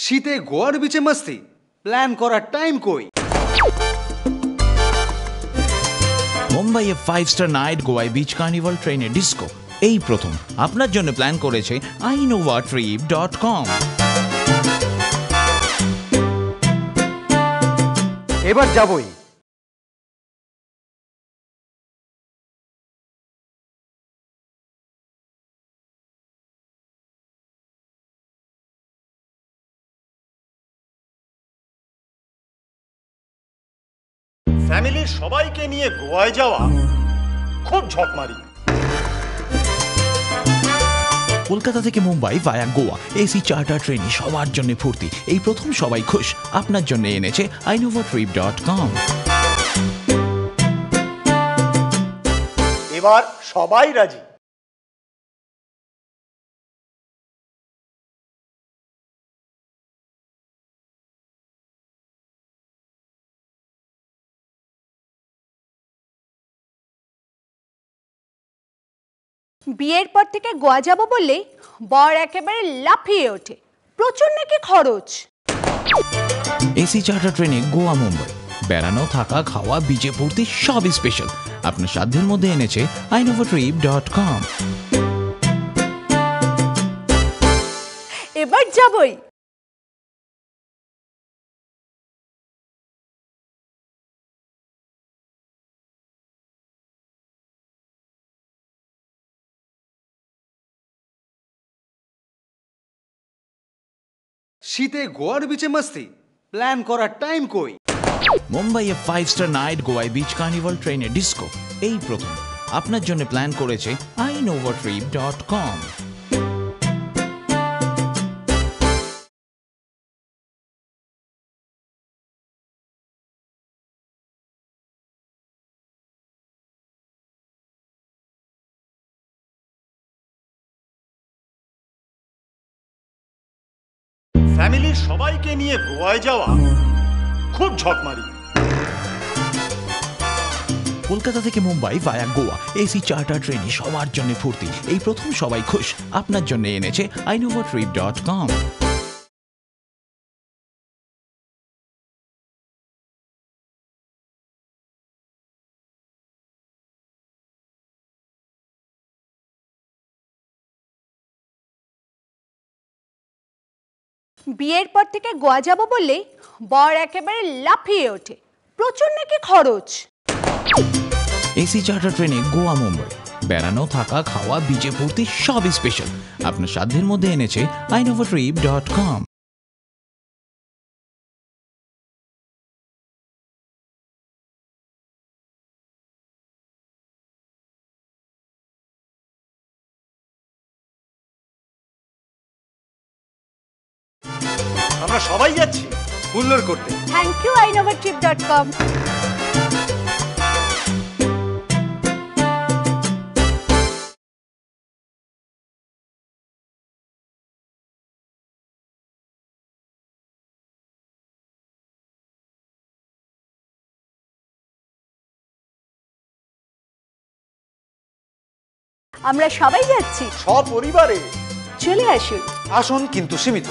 শীতে গোয়ার বিচে মস্তি প্ল্যান করার টাইম কই? মুম্বাইয়ে 5 স্টার নাইট গোয়ায় বিচ কার্নিভাল ট্রেনে ডিস্কো এই প্রথম আপনার জন্য প্ল্যান করেছে inovatrip.com। এবার যাবই। ফ্যামিলির সবাইকে নিয়ে গোয়ায় যাওয়া খুব ঝকমারি। কলকাতা থেকে মুম্বাই ভায়া গোয়া এসি চার্টার ট্রেনে সবার জন্য ফুর্তি এই প্রথম সবাই খুশ আপনার জন্য এনেছে inovatrip.com। এবার সবাই রাজি। বিয়ের পর থেকে গোয়া যাব বললে বর একেবারে লাফিয়ে ওঠে, প্রচুর নাকি খরচ। এসি চার্টার ট্রেনে গোয়া মুম্বাই বেড়ানো থাকা খাওয়া বিচে ফুর্তি সবই স্পেশাল আপনার সাধ্যের মধ্যে এনেছে inovatrip.com। এবার যাবই। শীতে গোয়ার বিচে মস্তি প্ল্যান করার টাইম কই? মুম্বাইয়ে 5 স্টার নাইট গোয়ায় বিচ কার্নিভাল ট্রেনে ডিস্কো এই প্রথম আপনার জন্য প্ল্যান করেছে inovatrip.com। ফ্যামিলির সবাইকে নিয়ে গোয়ায় যাওয়া খুব ঝকমারি। কলকাতা থেকে মুম্বাই ভায়া গোয়া এসি চার্টার ট্রেনে সবার জন্য ফুর্তি এই প্রথম সবাই খুশ আপনার জন্য এনেছে inovatrip.com। বিয়ের পর থেকে গোয়া যাব বললে বর একেবারে লাফিয়ে ওঠে, প্রচুর নাকি খরচ। এসি চার্টার ট্রেনে গোয়া মুম্বাই বেড়ানো থাকা খাওয়া বিচে ফুর্তি সবই স্পেশাল আপনার সাধ্যের মধ্যে এনেছে inovatrip.com। আমরা সবাই যাচ্ছি হুল্লোড় করতে। Thank you inovatrip.com। আমরা সবাই যাচ্ছি সপরিবারে। চলে আসুন। আসুন কিন্তু সীমিত।